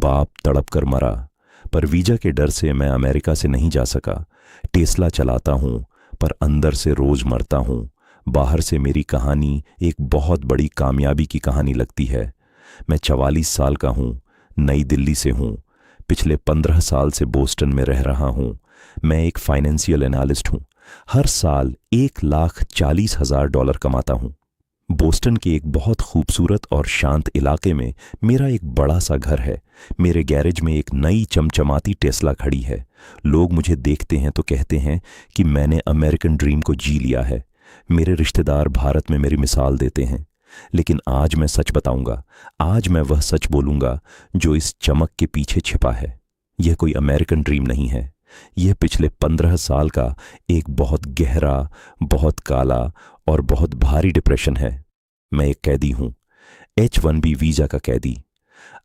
बाप तड़प कर मरा, पर वीजा के डर से मैं अमेरिका से नहीं जा सका। टेस्ला चलाता हूं, पर अंदर से रोज मरता हूं। बाहर से मेरी कहानी एक बहुत बड़ी कामयाबी की कहानी लगती है। मैं 44 साल का हूं, नई दिल्ली से हूं, पिछले 15 साल से बोस्टन में रह रहा हूं। मैं एक फाइनेंशियल एनालिस्ट हूं। हर साल $1,40,000 कमाता हूं। बोस्टन के एक बहुत खूबसूरत और शांत इलाके में मेरा एक बड़ा सा घर है। मेरे गैरेज में एक नई चमचमाती टेस्ला खड़ी है। लोग मुझे देखते हैं तो कहते हैं कि मैंने अमेरिकन ड्रीम को जी लिया है। मेरे रिश्तेदार भारत में मेरी मिसाल देते हैं। लेकिन आज मैं सच बताऊंगा, आज मैं वह सच बोलूंगा जो इस चमक के पीछे छिपा है। यह कोई अमेरिकन ड्रीम नहीं है। यह पिछले 15 साल का एक बहुत गहरा, बहुत काला और बहुत भारी डिप्रेशन है। मैं एक कैदी हूं, H-1B वीजा का कैदी,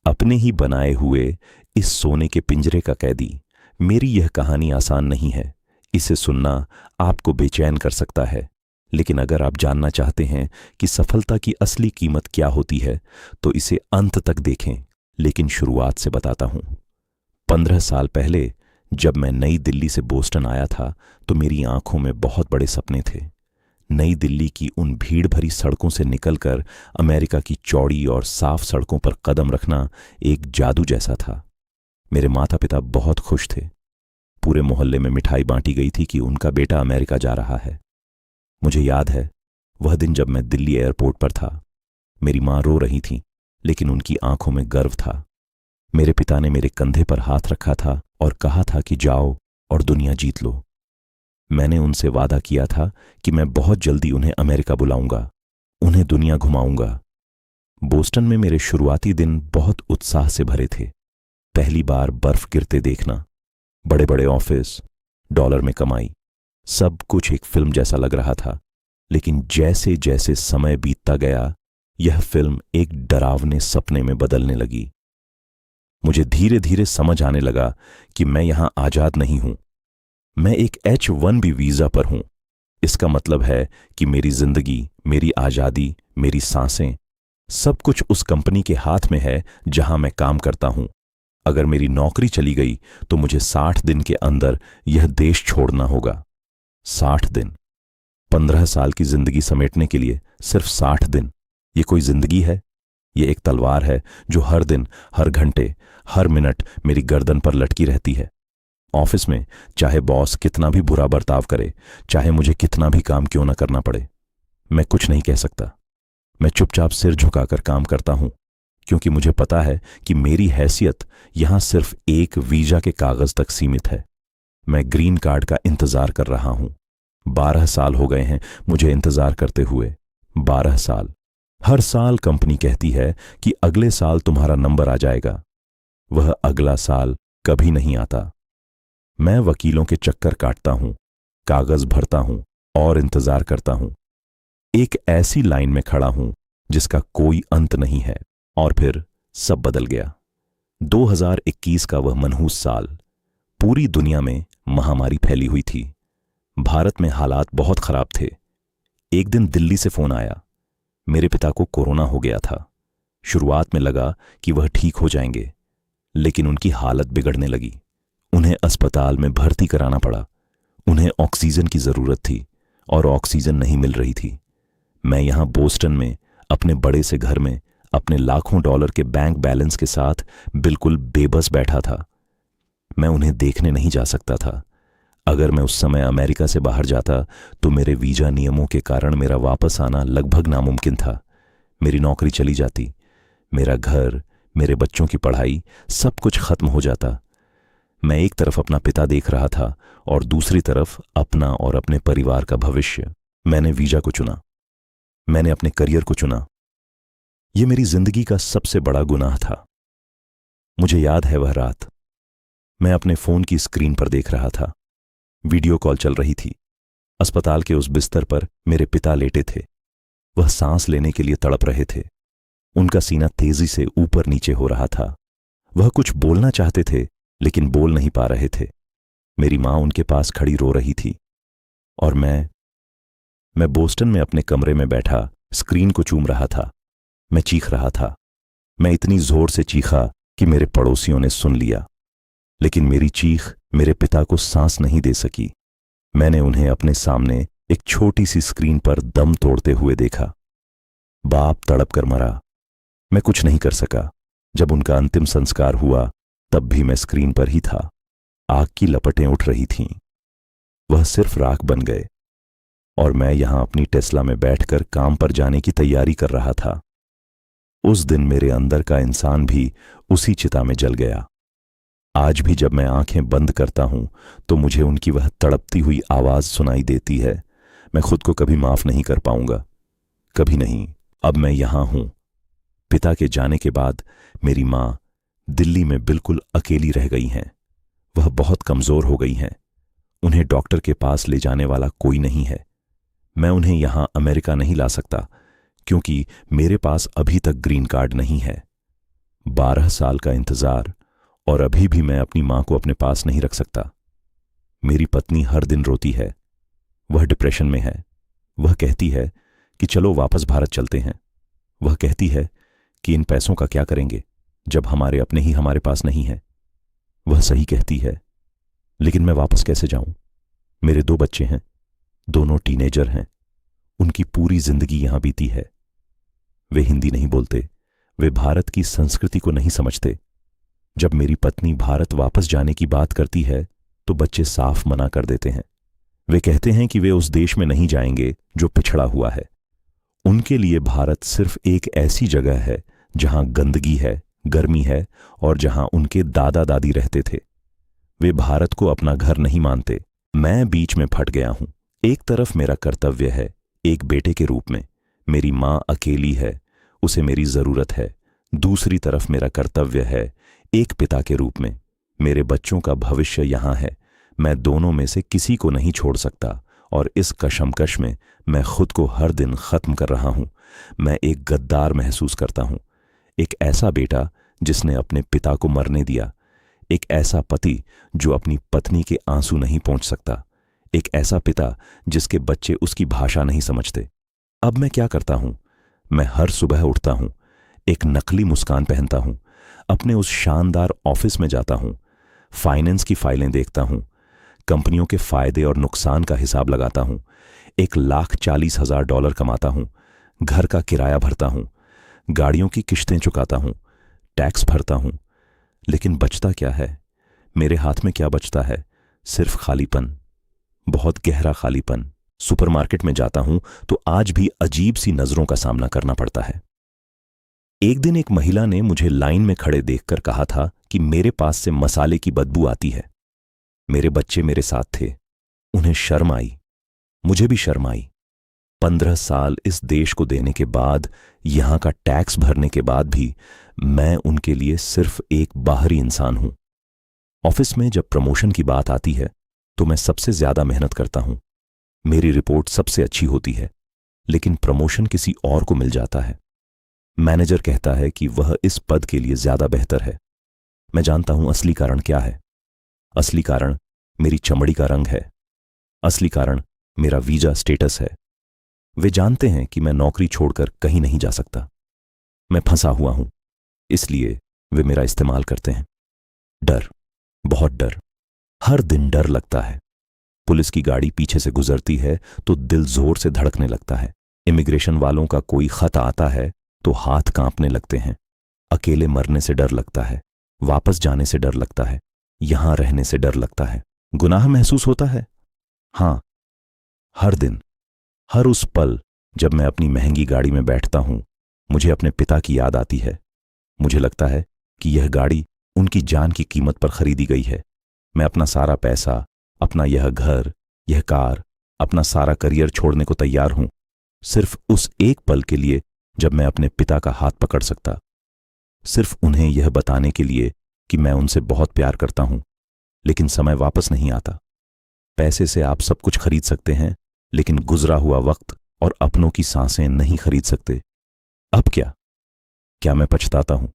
अपने ही बनाए हुए इस सोने के पिंजरे का कैदी। मेरी यह कहानी आसान नहीं है। इसे सुनना आपको बेचैन कर सकता है। लेकिन अगर आप जानना चाहते हैं कि सफलता की असली कीमत क्या होती है, तो इसे अंत तक देखें। लेकिन शुरुआत से बताता हूं। 15 साल पहले जब मैं नई दिल्ली से बोस्टन आया था, तो मेरी आंखों में बहुत बड़े सपने थे। नई दिल्ली की उन भीड़ भरी सड़कों से निकलकर अमेरिका की चौड़ी और साफ सड़कों पर कदम रखना एक जादू जैसा था। मेरे माता पिता बहुत खुश थे। पूरे मोहल्ले में मिठाई बांटी गई थी कि उनका बेटा अमेरिका जा रहा है। मुझे याद है वह दिन जब मैं दिल्ली एयरपोर्ट पर था। मेरी मां रो रही थी, लेकिन उनकी आंखों में गर्व था। मेरे पिता ने मेरे कंधे पर हाथ रखा था और कहा था कि जाओ और दुनिया जीत लो। मैंने उनसे वादा किया था कि मैं बहुत जल्दी उन्हें अमेरिका बुलाऊंगा, उन्हें दुनिया घुमाऊंगा। बोस्टन में मेरे शुरुआती दिन बहुत उत्साह से भरे थे। पहली बार बर्फ गिरते देखना, बड़े बड़े ऑफिस, डॉलर में कमाई, सब कुछ एक फिल्म जैसा लग रहा था। लेकिन जैसे जैसे समय बीतता गया, यह फिल्म एक डरावने सपने में बदलने लगी। मुझे धीरे धीरे समझ आने लगा कि मैं यहां आजाद नहीं हूं। मैं एक H-1B वीजा पर हूं। इसका मतलब है कि मेरी जिंदगी, मेरी आजादी, मेरी सांसें, सब कुछ उस कंपनी के हाथ में है जहां मैं काम करता हूं। अगर मेरी नौकरी चली गई तो मुझे 60 दिन के अंदर यह देश छोड़ना होगा। 60 दिन। 15 साल की जिंदगी समेटने के लिए सिर्फ 60 दिन। ये कोई जिंदगी है? ये एक तलवार है जो हर दिन, हर घंटे, हर मिनट मेरी गर्दन पर लटकी रहती है। ऑफिस में चाहे बॉस कितना भी बुरा बर्ताव करे, चाहे मुझे कितना भी काम क्यों न करना पड़े, मैं कुछ नहीं कह सकता। मैं चुपचाप सिर झुकाकर काम करता हूं, क्योंकि मुझे पता है कि मेरी हैसियत यहां सिर्फ एक वीजा के कागज तक सीमित है। मैं ग्रीन कार्ड का इंतजार कर रहा हूं। 12 साल हो गए हैं मुझे इंतजार करते हुए। 12 साल। हर साल कंपनी कहती है कि अगले साल तुम्हारा नंबर आ जाएगा। वह अगला साल कभी नहीं आता। मैं वकीलों के चक्कर काटता हूं, कागज भरता हूं और इंतजार करता हूं। एक ऐसी लाइन में खड़ा हूं जिसका कोई अंत नहीं है। और फिर सब बदल गया। 2021 का वह मनहूस साल। पूरी दुनिया में महामारी फैली हुई थी। भारत में हालात बहुत खराब थे। एक दिन दिल्ली से फोन आया। मेरे पिता को कोरोना हो गया था। शुरुआत में लगा कि वह ठीक हो जाएंगे, लेकिन उनकी हालत बिगड़ने लगी। उन्हें अस्पताल में भर्ती कराना पड़ा। उन्हें ऑक्सीजन की जरूरत थी और ऑक्सीजन नहीं मिल रही थी। मैं यहां बोस्टन में अपने बड़े से घर में अपने लाखों डॉलर के बैंक बैलेंस के साथ बिल्कुल बेबस बैठा था। मैं उन्हें देखने नहीं जा सकता था। अगर मैं उस समय अमेरिका से बाहर जाता तो मेरे वीजा नियमों के कारण मेरा वापस आना लगभग नामुमकिन था। मेरी नौकरी चली जाती, मेरा घर, मेरे बच्चों की पढ़ाई, सब कुछ खत्म हो जाता। मैं एक तरफ अपना पिता देख रहा था और दूसरी तरफ अपना और अपने परिवार का भविष्य। मैंने वीजा को चुना। मैंने अपने करियर को चुना। यह मेरी जिंदगी का सबसे बड़ा गुनाह था। मुझे याद है वह रात। मैं अपने फोन की स्क्रीन पर देख रहा था। वीडियो कॉल चल रही थी। अस्पताल के उस बिस्तर पर मेरे पिता लेटे थे। वह सांस लेने के लिए तड़प रहे थे। उनका सीना तेजी से ऊपर नीचे हो रहा था। वह कुछ बोलना चाहते थे, लेकिन बोल नहीं पा रहे थे। मेरी मां उनके पास खड़ी रो रही थी और मैं बोस्टन में अपने कमरे में बैठा स्क्रीन को चूम रहा था। मैं चीख रहा था। मैं इतनी जोर से चीखा कि मेरे पड़ोसियों ने सुन लिया, लेकिन मेरी चीख मेरे पिता को सांस नहीं दे सकी। मैंने उन्हें अपने सामने एक छोटी सी स्क्रीन पर दम तोड़ते हुए देखा। बाप तड़प कर मरा। मैं कुछ नहीं कर सका। जब उनका अंतिम संस्कार हुआ तब भी मैं स्क्रीन पर ही था। आग की लपटें उठ रही थीं। वह सिर्फ राख बन गए और मैं यहां अपनी टेस्ला में बैठकर काम पर जाने की तैयारी कर रहा था। उस दिन मेरे अंदर का इंसान भी उसी चिता में जल गया। आज भी जब मैं आंखें बंद करता हूं तो मुझे उनकी वह तड़पती हुई आवाज सुनाई देती है। मैं खुद को कभी माफ नहीं कर पाऊंगा, कभी नहीं। अब मैं यहां हूं। पिता के जाने के बाद मेरी मां दिल्ली में बिल्कुल अकेली रह गई हैं। वह बहुत कमजोर हो गई हैं। उन्हें डॉक्टर के पास ले जाने वाला कोई नहीं है। मैं उन्हें यहां अमेरिका नहीं ला सकता क्योंकि मेरे पास अभी तक ग्रीन कार्ड नहीं है। 12 साल का इंतजार और अभी भी मैं अपनी मां को अपने पास नहीं रख सकता। मेरी पत्नी हर दिन रोती है। वह डिप्रेशन में है। वह कहती है कि चलो वापस भारत चलते हैं। वह कहती है कि इन पैसों का क्या करेंगे जब हमारे अपने ही हमारे पास नहीं है। वह सही कहती है, लेकिन मैं वापस कैसे जाऊं? मेरे 2 बच्चे हैं, दोनों टीनेजर हैं। उनकी पूरी जिंदगी यहां बीती है। वे हिंदी नहीं बोलते। वे भारत की संस्कृति को नहीं समझते। जब मेरी पत्नी भारत वापस जाने की बात करती है तो बच्चे साफ मना कर देते हैं। वे कहते हैं कि वे उस देश में नहीं जाएंगे जो पिछड़ा हुआ है। उनके लिए भारत सिर्फ एक ऐसी जगह है जहां गंदगी है, गर्मी है और जहां उनके दादा दादी रहते थे। वे भारत को अपना घर नहीं मानते। मैं बीच में फट गया हूं। एक तरफ मेरा कर्तव्य है एक बेटे के रूप में, मेरी मां अकेली है, उसे मेरी जरूरत है। दूसरी तरफ मेरा कर्तव्य है एक पिता के रूप में। मेरे बच्चों का भविष्य यहां है। मैं दोनों में से किसी को नहीं छोड़ सकता और इस कशमकश में मैं खुद को हर दिन खत्म कर रहा हूं। मैं एक गद्दार महसूस करता हूं। एक ऐसा बेटा जिसने अपने पिता को मरने दिया। एक ऐसा पति जो अपनी पत्नी के आंसू नहीं पहुंच सकता। एक ऐसा पिता जिसके बच्चे उसकी भाषा नहीं समझते। अब मैं क्या करता हूं? मैं हर सुबह उठता हूं, एक नकली मुस्कान पहनता हूं, अपने उस शानदार ऑफिस में जाता हूं, फाइनेंस की फाइलें देखता हूं, कंपनियों के फायदे और नुकसान का हिसाब लगाता हूं, $1,40,000 कमाता हूं, घर का किराया भरता हूं, गाड़ियों की किश्तें चुकाता हूं, टैक्स भरता हूं। लेकिन बचता क्या है? मेरे हाथ में क्या बचता है? सिर्फ खालीपन, बहुत गहरा खालीपन। सुपरमार्केट में जाता हूं तो आज भी अजीब सी नजरों का सामना करना पड़ता है। एक दिन एक महिला ने मुझे लाइन में खड़े देखकर कहा था कि मेरे पास से मसाले की बदबू आती है। मेरे बच्चे मेरे साथ थे। उन्हें शर्म आई, मुझे भी शर्म आई। 15 साल इस देश को देने के बाद, यहां का टैक्स भरने के बाद भी मैं उनके लिए सिर्फ एक बाहरी इंसान हूं। ऑफिस में जब प्रमोशन की बात आती है तो मैं सबसे ज्यादा मेहनत करता हूं। मेरी रिपोर्ट सबसे अच्छी होती है, लेकिन प्रमोशन किसी और को मिल जाता है। मैनेजर कहता है कि वह इस पद के लिए ज्यादा बेहतर है। मैं जानता हूं असली कारण क्या है। असली कारण मेरी चमड़ी का रंग है। असली कारण मेरा वीजा स्टेटस है। वे जानते हैं कि मैं नौकरी छोड़कर कहीं नहीं जा सकता। मैं फंसा हुआ हूं, इसलिए वे मेरा इस्तेमाल करते हैं। डर, बहुत डर। हर दिन डर लगता है। पुलिस की गाड़ी पीछे से गुजरती है तो दिल जोर से धड़कने लगता है। इमिग्रेशन वालों का कोई खत आता है तो हाथ कांपने लगते हैं। अकेले मरने से डर लगता है। वापस जाने से डर लगता है। यहां रहने से डर लगता है। गुनाह महसूस होता है। हां, हर दिन, हर उस पल जब मैं अपनी महंगी गाड़ी में बैठता हूं, मुझे अपने पिता की याद आती है। मुझे लगता है कि यह गाड़ी उनकी जान की कीमत पर खरीदी गई है। मैं अपना सारा पैसा, अपना यह घर, यह कार, अपना सारा करियर छोड़ने को तैयार हूं, सिर्फ उस एक पल के लिए जब मैं अपने पिता का हाथ पकड़ सकता। सिर्फ उन्हें यह बताने के लिए कि मैं उनसे बहुत प्यार करता हूं। लेकिन समय वापस नहीं आता। पैसे से आप सब कुछ खरीद सकते हैं, लेकिन गुजरा हुआ वक्त और अपनों की सांसें नहीं खरीद सकते। अब क्या? क्या मैं पछताता हूं?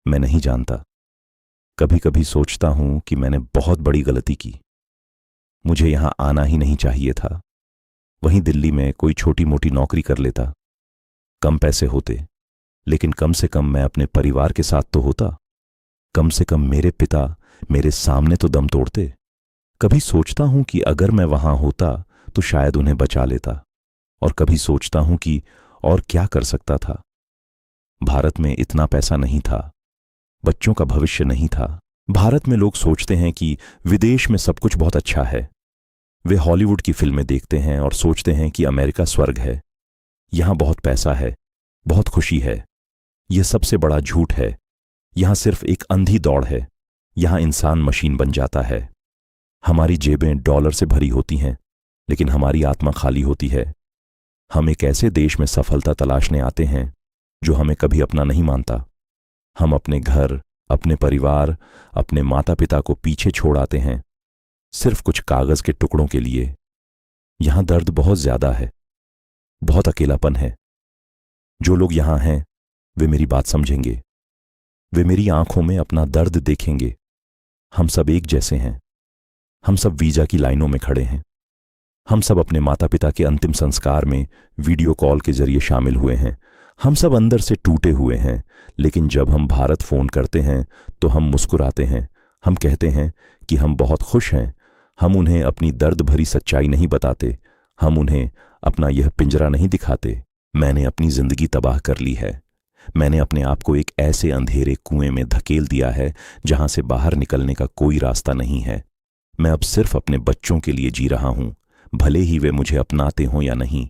मैं नहीं जानता। कभी कभी सोचता हूं कि मैंने बहुत बड़ी गलती की। मुझे यहां आना ही नहीं चाहिए था। वहीं दिल्ली में कोई छोटी मोटी नौकरी कर लेता। कम पैसे होते, लेकिन कम से कम मैं अपने परिवार के साथ तो होता। कम से कम मेरे पिता मेरे सामने तो दम तोड़ते। कभी सोचता हूं कि अगर मैं वहां होता तो शायद उन्हें बचा लेता, और कभी सोचता हूं कि और क्या कर सकता था। भारत में इतना पैसा नहीं था, बच्चों का भविष्य नहीं था। भारत में लोग सोचते हैं कि विदेश में सब कुछ बहुत अच्छा है। वे हॉलीवुड की फिल्में देखते हैं और सोचते हैं कि अमेरिका स्वर्ग है, यहां बहुत पैसा है, बहुत खुशी है। यह सबसे बड़ा झूठ है। यहां सिर्फ एक अंधी दौड़ है। यहां इंसान मशीन बन जाता है। हमारी जेबें डॉलर से भरी होती हैं, लेकिन हमारी आत्मा खाली होती है। हम एक ऐसे देश में सफलता तलाशने आते हैं जो हमें कभी अपना नहीं मानता। हम अपने घर, अपने परिवार, अपने माता पिता को पीछे छोड़ आते हैं सिर्फ कुछ कागज के टुकड़ों के लिए। यहां दर्द बहुत ज्यादा है, बहुत अकेलापन है। जो लोग यहां हैं वे मेरी बात समझेंगे। वे मेरी आंखों में अपना दर्द देखेंगे। हम सब एक जैसे हैं। हम सब वीजा की लाइनों में खड़े हैं। हम सब अपने माता पिता के अंतिम संस्कार में वीडियो कॉल के जरिए शामिल हुए हैं। हम सब अंदर से टूटे हुए हैं, लेकिन जब हम भारत फोन करते हैं तो हम मुस्कुराते हैं। हम कहते हैं कि हम बहुत खुश हैं। हम उन्हें अपनी दर्द भरी सच्चाई नहीं बताते। हम उन्हें अपना यह पिंजरा नहीं दिखाते। मैंने अपनी जिंदगी तबाह कर ली है। मैंने अपने आप को एक ऐसे अंधेरे कुएं में धकेल दिया है जहां से बाहर निकलने का कोई रास्ता नहीं है। मैं अब सिर्फ अपने बच्चों के लिए जी रहा हूं, भले ही वे मुझे अपनाते हों या नहीं।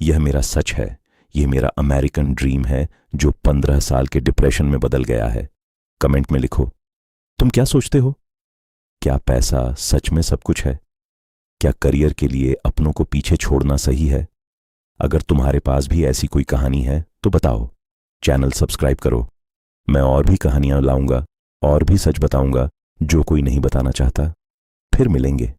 यह मेरा सच है। यह मेरा अमेरिकन ड्रीम है जो 15 साल के डिप्रेशन में बदल गया है। कमेंट में लिखो, तुम क्या सोचते हो? क्या पैसा सच में सब कुछ है? क्या करियर के लिए अपनों को पीछे छोड़ना सही है? अगर तुम्हारे पास भी ऐसी कोई कहानी है तो बताओ। चैनल सब्सक्राइब करो। मैं और भी कहानियां लाऊंगा और भी सच बताऊंगा जो कोई नहीं बताना चाहता। फिर मिलेंगे।